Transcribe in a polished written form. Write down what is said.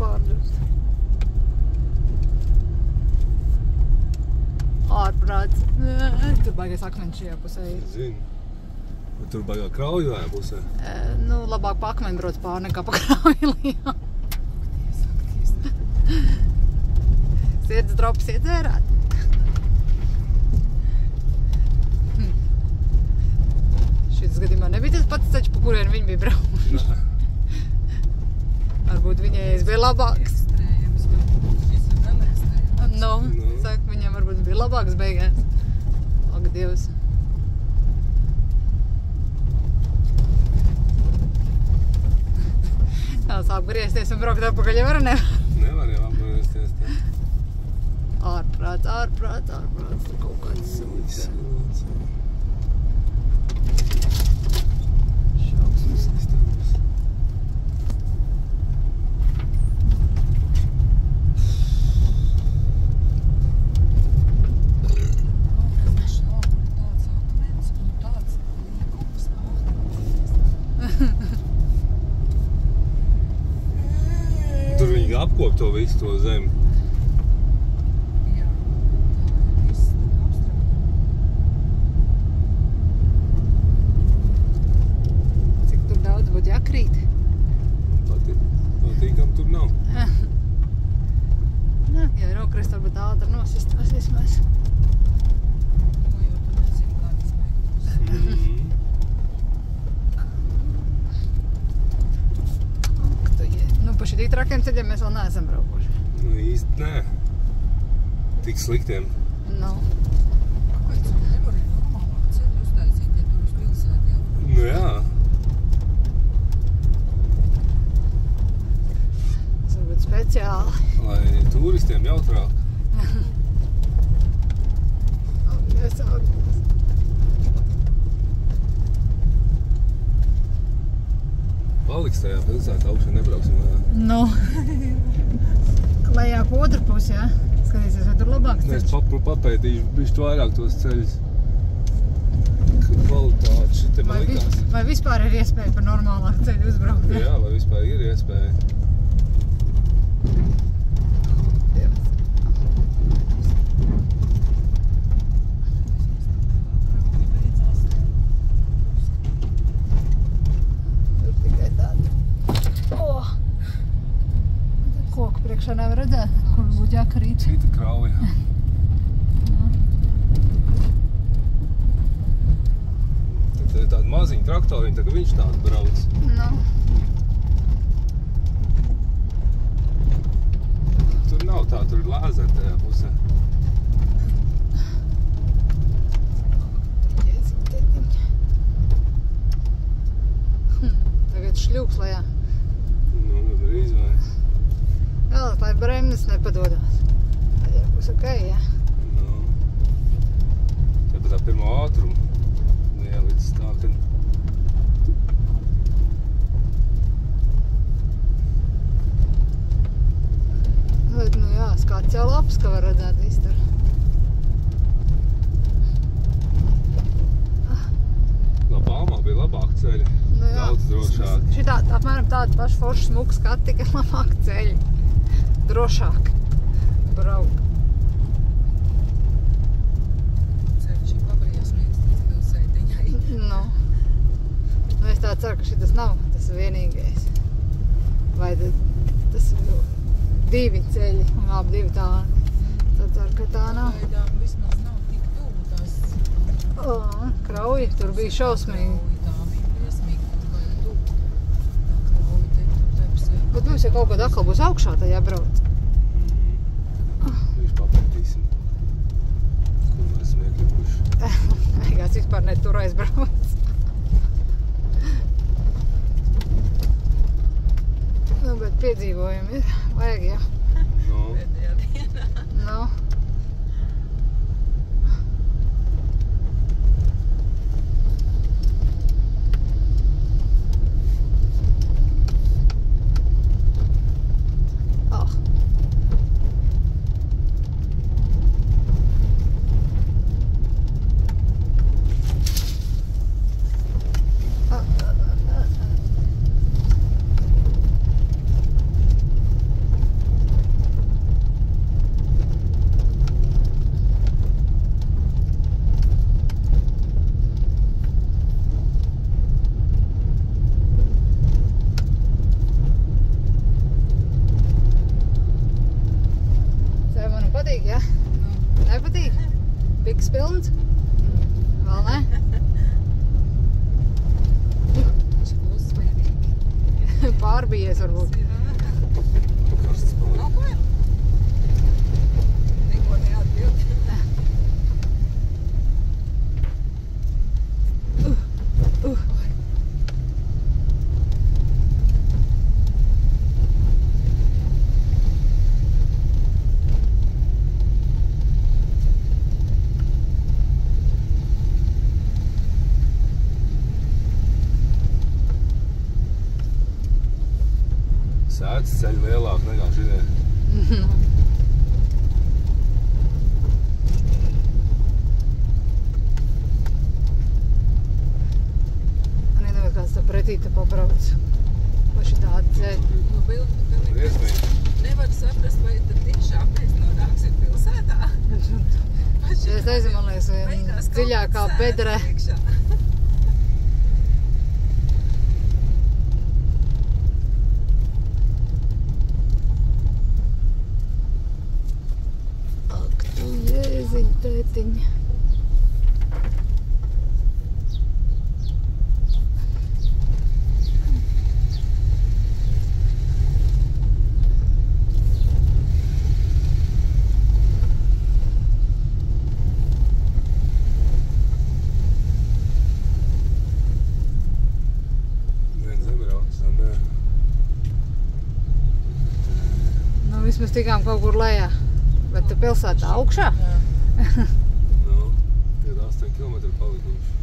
pārdust. Ārprāts. Tur baigais akmeņš šajā pusē ir. Zinu. Tur baigā krauju vajā pusē. Nu, labāk pa akmeni brauc pār nekā pa krauju lijā. Sirds drops iedzērāt. Šis gadījumā nebija tas pats ceļš, pa kurien viņi bija braukuši. Varbūt viņai bija labāks. Nu, saka, viņam varbūt bija labāks beigās. Ak, Dievs. Tās apgriezties un braukt atpakaļ jau var nevar? Nevar jau apgriezties tā. Ārprāts. Tur kaut kāds sūds. Tur viņi apkop to visu to zemi. Jā, tā viss apstrādā. Cik tur daudz būtu jākrīt? Patīkam tur nav. Nē, ja rokrist varbūt ātri nosistos vismaz. To jau tu nezinu, kā tas beigtos. Nu, pa šitī trakiem ceļiem mēs vēl neesam braukuši. Nu, īsti nē. Tik sliktiem. Nu. Kāpēc tu nevari normālāk ceļu uztaisīt, ja tur uz pilsētu jau? Nu jā. Tas varbūt speciāli. Lai turistiem jautrāk. Paliks tajā pilsētā augšā nebrauksim. Nu. Lejā pa otru pusi, jā? Skatīsies, vai tur labāks Es ceļš. papētīšu bišķi vairāk tos ceļus. Kvalitāti šitie man likās. Vai vispār ir iespēja pa normālāku ceļu uzbraukt? Jā, vai vispār ir iespēja. Tur tikai tāda. Koku priekšā nevar redzēt, kur būtu jākarīt. Cita krauja. Tad ir tādi maziņi traktoriņi, tā kā viņš tāds brauc. Nu. Tur nav tā, tur ir lāzeri tajā pusē. Tagad šļūks lejā. Nu, tad ir izvēle. Vēl, lai bremnes nepadodās. Tajā būs okei, jā. Nu. Tā pat tā pirmo ātrumu. Neielicis tā, kad... Bet, nu jā, skats jau labs, ka var redzēt visu tur. No Palmā bija labāk ceļi. Nu jā. Daudz drošāk. Šitā, apmēram tāda paša forša smuka skati, tikai labāk ceļi. Drošāk braukt. Ceļš ir pabriesmīgs līdz pilsētiņai. Nu. Nu, es tā ceru, ka šitas nav tas vienīgais. Vai tas ir divi ceļi un abi divi tādi. Tad ceru, ka tā nav. Gaidām vismaz nav tik tuvu tās. Krauji, tur bija šausmīgi. Tā bija briesmīgi, tur vai tuvu. Tā krauja te tur tepsē. Bet mums jau kaut kad atkal būs augšā tajā brauc. Viņš papētīsim. Kur mēs esam iekļuvuši. Beigās vispār ne tur aizbrauc. Nu, bet piedzīvojumi ir. Vajag jau. Nu, Pēdējā dienā. Nu. pārbijies varbūt. Karsts paliek. Nav ko jau? Neko neatbild. Sēdz ceļi lielāk nekā šitie. Man iedomājas, kāds tā pretī te pabrauc. Pa šitādi ceļi. Nu, pilnīgi. Briesmīgi. Nevar saprast, vai tad tiešām mēs nonāksim pilsētā. Es nezinu, man liekas, vien Beigās kaut dziļākā kāds bedre. sēdz iekšā. Ak, tu jēziņ, tētiņ. Vien zemebrauc, nē. Nu, vismaz tikām kaut kur lejā. Bet tu pilsētā augšā? Jā. Nu, tie 8 kilometri palikuši.